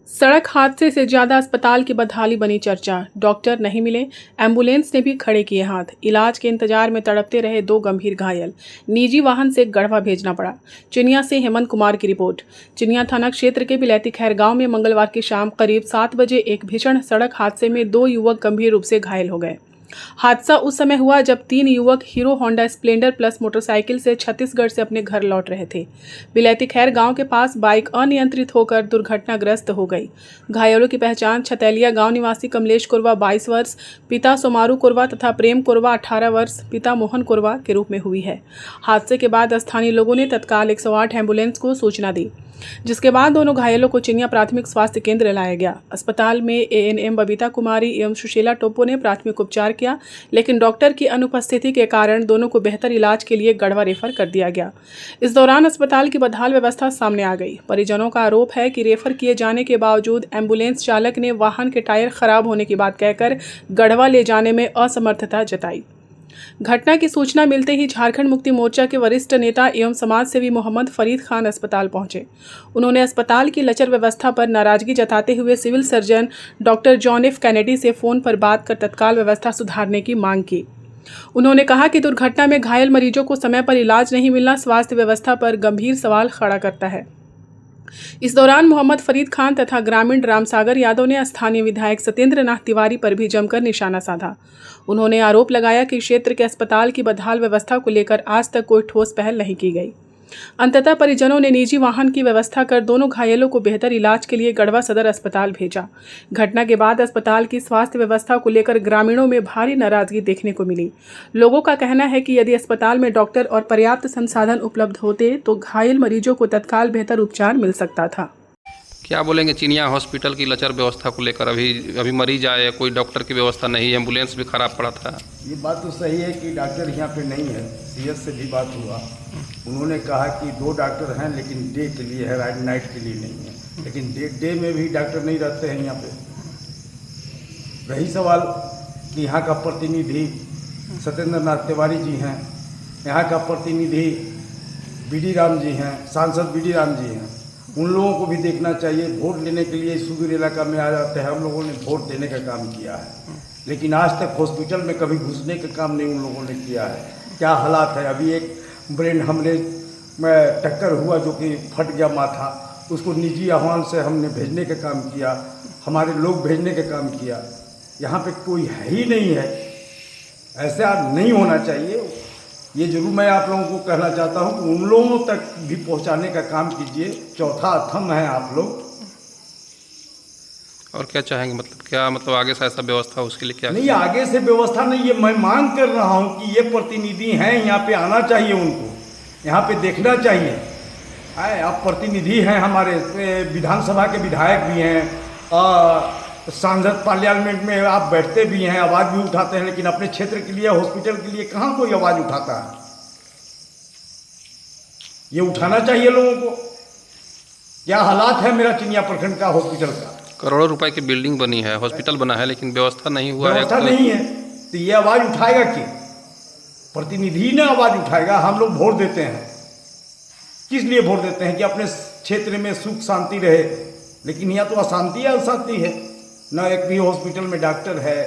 सड़क हादसे से ज्यादा अस्पताल की बदहाली बनी चर्चा। डॉक्टर नहीं मिले, एम्बुलेंस ने भी खड़े किए हाथ। इलाज के इंतजार में तड़पते रहे दो गंभीर घायल। निजी वाहन से गढ़वा भेजना पड़ा। चिनिया से हेमंत कुमार की रिपोर्ट। चिनिया थाना क्षेत्र के बिलैती खैर गांव में मंगलवार की शाम करीब 7 बजे एक भीषण सड़क हादसे में दो युवक गंभीर रूप से घायल हो गए। हादसा उस समय हुआ जब 3 युवक hero Honda Splendor plus motorcycle से छत्तीसगढ़ से अपने घर लौट रहे थे। बिलैती खैर गांव के पास बाइक अनियंत्रित होकर दुर्घटनाग्रस्त हो गई। घायलों की पहचान छतैलिया गांव निवासी कमलेश कुरवा 22 वर्ष, पिता सोमारू कुरवा तथा प्रेम कुरवा 18 वर्ष, पिता मोहन कुरवा के रूप में हुई है। हादसे के बाद स्थानीय लोगों ने तत्काल 108 एम्बुलेंस को सूचना दी, जिसके बाद दोनों घायलों को चिनिया प्राथमिक स्वास्थ्य केंद्र लाया गया। अस्पताल में एएनएम बबीता कुमारी एवं सुशीला टोप्पो ने प्राथमिक उपचार किया, लेकिन डॉक्टर की अनुपस्थिति के कारण दोनों को बेहतर इलाज के लिए गढ़वा रेफर कर दिया गया। इस दौरान अस्पताल की बदहाल व्यवस्था सामने आ गई। परिजनों का आरोप है कि रेफर किए जाने के बावजूद एम्बुलेंस चालक ने वाहन के टायर खराब होने की बात कहकर गढ़वा ले जाने में असमर्थता जताई। घटना की सूचना मिलते ही झारखंड मुक्ति मोर्चा के वरिष्ठ नेता एवं समाजसेवी मोहम्मद फरीद खान अस्पताल पहुंचे। उन्होंने अस्पताल की लचर व्यवस्था पर नाराजगी जताते हुए civil surgeon doctor John F Kennedy से फोन पर बात कर तत्काल व्यवस्था सुधारने की मांग की। उन्होंने कहा कि दुर्घटना में घायल मरीजों को समय पर इलाज नहीं मिलना स्वास्थ्य व्यवस्था पर गंभीर सवाल खड़ा करता है। इस दौरान मोहम्मद फरीद खान तथा ग्रामीण रामसागर यादव ने स्थानीय विधायक सत्येंद्र नाथ तिवारी पर भी जमकर निशाना साधा। उन्होंने आरोप लगाया कि क्षेत्र के अस्पताल की बदहाल व्यवस्था को लेकर आज तक कोई ठोस पहल नहीं की गई। अंततः परिजनों ने निजी वाहन की व्यवस्था कर दोनों घायलों को बेहतर इलाज के लिए गढ़वा सदर अस्पताल भेजा। घटना के बाद अस्पताल की स्वास्थ्य व्यवस्था को लेकर ग्रामीणों में भारी नाराजगी देखने को मिली। लोगों का कहना है कि यदि अस्पताल में डॉक्टर और पर्याप्त संसाधन उपलब्ध होते तो घायल मरीजों को तत्काल बेहतर उपचार मिल सकता था। क्या बोलेंगे चिनिया हॉस्पिटल की लचर व्यवस्था को लेकर? अभी मरीज आए, कोई डॉक्टर की व्यवस्था नहीं, एम्बुलेंस भी खराब पड़ा था। ये बात तो सही है कि डॉक्टर यहाँ पे नहीं है। सीएस से भी बात हुआ, उन्होंने कहा कि 2 डॉक्टर हैं लेकिन डे के लिए है, नाइट के लिए नहीं है। लेकिन डे में भी डॉक्टर नहीं रहते हैं यहाँ पे। रही सवाल कि यहाँ का प्रतिनिधि सत्येंद्र नाथ तिवारी जी हैं, यहाँ का प्रतिनिधि बीडी राम जी हैं, सांसद बीडी राम जी हैं। उन लोगों को भी देखना चाहिए। वोट लेने के लिए सुदूर इलाका में आ जाते हैं। हम लोगों ने वोट देने का काम किया है, लेकिन आज तक हॉस्पिटल में कभी घुसने का काम नहीं उन लोगों ने किया है। क्या हालात है। अभी एक ब्रेन हमले में टक्कर हुआ जो कि फट गया माथा, उसको निजी आह्वान से हमने भेजने का काम किया, हमारे लोग भेजने का काम किया। यहाँ पे कोई है ही नहीं है। ऐसा नहीं होना चाहिए। ये जरूर मैं आप लोगों को कहना चाहता हूँ कि उन लोगों तक भी पहुँचाने का काम कीजिए। चौथा थंब है आप लोग। और क्या चाहेंगे? मतलब आगे से ऐसा व्यवस्था उसके लिए क्या? नहीं, आगे से व्यवस्था नहीं, ये मैं मांग कर रहा हूँ कि ये प्रतिनिधि हैं, यहाँ पे आना चाहिए, उनको यहाँ पे देखना चाहिए। आप प्रतिनिधि हैं, हमारे विधानसभा के विधायक भी हैं, सांसद पार्लियामेंट में आप बैठते भी हैं, आवाज़ भी उठाते हैं, लेकिन अपने क्षेत्र के लिए, हॉस्पिटल के लिए कहाँ कोई आवाज़ उठाता है? ये उठाना चाहिए लोगों को। क्या हालात है मेरा चिनिया प्रखंड का हॉस्पिटल का। करोड़ों रुपए की बिल्डिंग बनी है, हॉस्पिटल बना है, लेकिन व्यवस्था नहीं हुआ है। व्यवस्था नहीं है तो ये आवाज़ उठाएगा कि प्रतिनिधि ने आवाज़ उठाएगा। हम लोग वोट देते हैं, किस लिए वोट देते हैं? कि अपने क्षेत्र में सुख शांति रहे, लेकिन यहाँ तो अशांति है, अशांति है। न एक भी हॉस्पिटल में डॉक्टर है,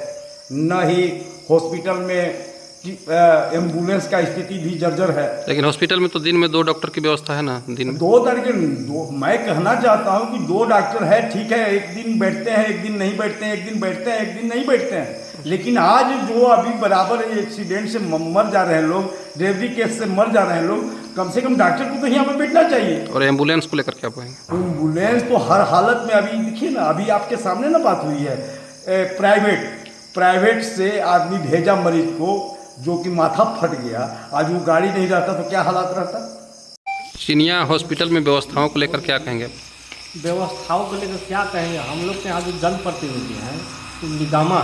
न ही हॉस्पिटल में एम्बुलेंस का स्थिति भी जर्जर है। लेकिन हॉस्पिटल में तो दिन में 2 डॉक्टर की व्यवस्था है ना। दिन में 2 मैं कहना चाहता हूँ कि 2 डॉक्टर है, ठीक है। एक दिन बैठते हैं, एक दिन नहीं बैठते हैं, एक दिन बैठते हैं, एक दिन नहीं बैठते हैं। लेकिन आज जो अभी बराबर एक्सीडेंट से मर जा रहे हैं लोग, डिलीवरी केस से मर जा रहे हैं लोग, कम से कम डॉक्टर को तो यहाँ पर बैठना चाहिए। और एम्बुलेंस को लेकर क्या कहेंगे? एम्बुलेंस तो हर हालत में, अभी देखिए ना, अभी आपके सामने ना बात हुई है। प्राइवेट से आदमी भेजा मरीज को, जो कि माथा फट गया। आज वो गाड़ी नहीं रहता तो क्या हालात रहता। चिनिया हॉस्पिटल में व्यवस्थाओं को लेकर क्या कहेंगे? व्यवस्थाओं को लेकर क्या कहेंगे? हम लोग के यहाँ जो जनप्रतिनिधि हैं, तो निगमा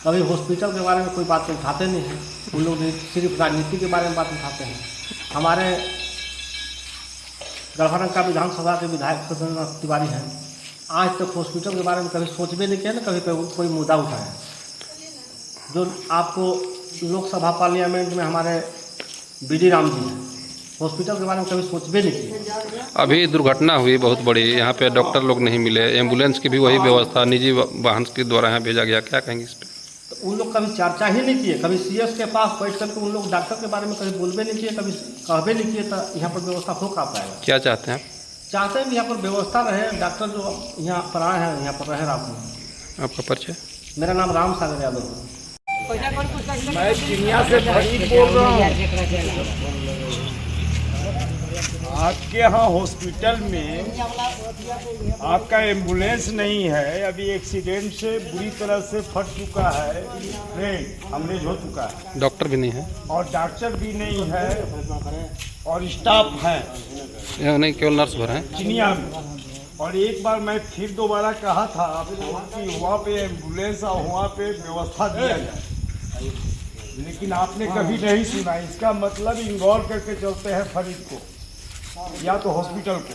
कभी हॉस्पिटल के बारे में कोई बात उठाते नहीं हैं। उन लोग सिर्फ राजनीति के बारे में बात उठाते हैं। हमारे गढ़वा का विधानसभा के विधायक सत्येंद्र नाथ तिवारी हैं, आज तक हॉस्पिटल के बारे में कभी सोच भी नहीं किया ना, कभी कोई मुद्दा उठाया। जो आपको लोकसभा पार्लियामेंट में हमारे बीडी राम जी हैं, हॉस्पिटल के बारे में कभी सोचबे नहीं किए। अभी दुर्घटना हुई बहुत बड़ी, यहाँ पे डॉक्टर लोग नहीं मिले, एम्बुलेंस की भी वही व्यवस्था निजी वाहन के द्वारा यहाँ भेजा गया, क्या कहेंगे इस पर? तो उन लोग कभी चर्चा ही नहीं किए, कभी सीएस के पास बैठ करके उन लोग डॉक्टर के बारे में कभी बोलबे नहीं किए, कभी कहबे नहीं किए, तो यहाँ पर व्यवस्था हो का पाएगा। क्या चाहते हैं आप? चाहते हैं कि यहाँ पर व्यवस्था रहे, डॉक्टर जो यहाँ पर आए हैं यहाँ पर रहे रात में। आपका परिचय? मेरा नाम राम सागर यादव है। मैं चिड़िया से फरीद बोल रहा हूँ। आपके यहाँ हॉस्पिटल में आपका एम्बुलेंस नहीं है, अभी एक्सीडेंट से बुरी तरह से फट चुका है, ट्रेन हमरेज हो चुका है, डॉक्टर भी नहीं है और डॉक्टर भी नहीं है और स्टाफ है यहाँ नहीं, केवल नर्स भर हैं चिनिया में। और एक बार मैं फिर दोबारा कहा था आपको कि वहाँ पे एम्बुलेंस और वहाँ पे व्यवस्था दिया जाए, लेकिन आपने कभी नहीं सुना। इसका मतलब इंगौर करके चलते हैं फरीद को या तो हॉस्पिटल को।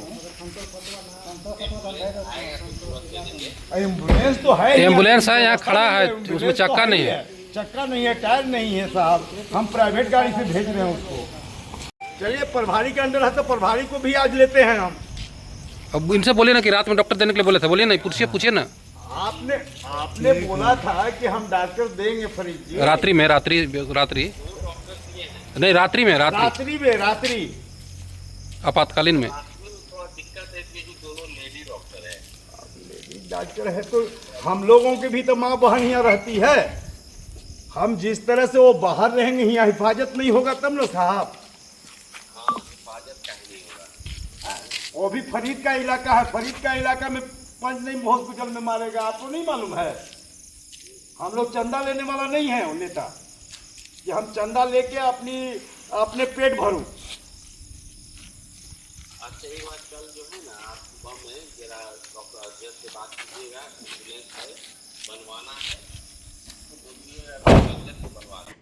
एम्बुलेंस तो है, एम्बुलेंस है यहाँ खड़ा है, उसमें चक्का नहीं है, चक्का नहीं है, टायर नहीं है साहब। हम प्राइवेट गाड़ी से भेज रहे हैं उसको। चलिए प्रभारी के अंदर है तो प्रभारी को भी आज लेते हैं हम। अब इनसे बोलिए ना कि रात में डॉक्टर देने के लिए बोले थे, बोलिए ना, पूछिए ना। आपने बोला था कि हम डॉक्टर देंगे फरीद जी। रात्रि में आपातकालीन में डॉक्टर है तो हम लोगों की भी तो माँ बहन यहाँ रहती है। हम जिस तरह से वो बाहर रहेंगे यहाँ हिफाजत नहीं होगा तब ना साहब। वो भी फरीद का इलाका है, फरीद का इलाका में पंच नहीं हॉस्पिटल में मारेगा, आपको नहीं मालूम है? हम लोग चंदा लेने वाला नहीं है वो नेता कि हम चंदा लेके अपने पेट भरूं। अच्छा एक बार कल जो है ना आप सुबह में जरा डॉक्टर अजय से बात कीजिएगा, एम्बुलेंस है बनवाना है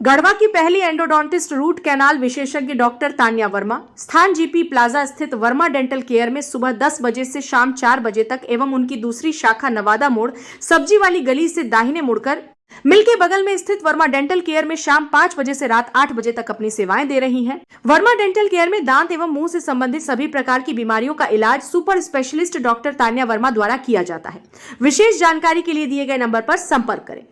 गढ़वा की पहली एंडोडोंटिस्ट रूट कैनाल विशेषज्ञ डॉक्टर तान्या वर्मा स्थान जीपी प्लाजा स्थित वर्मा डेंटल केयर में सुबह 10 बजे से शाम 4 बजे तक एवं उनकी दूसरी शाखा नवादा मोड़ सब्जी वाली गली से दाहिने मुड़कर मिल के बगल में स्थित वर्मा डेंटल केयर में शाम 5 बजे से रात 8 बजे तक अपनी सेवाएं दे रही हैं। वर्मा डेंटल केयर में दांत एवं मुंह से संबंधित सभी प्रकार की बीमारियों का इलाज super specialist doctor Tanya Verma द्वारा किया जाता है। विशेष जानकारी के लिए दिए गए नंबर पर संपर्क करें।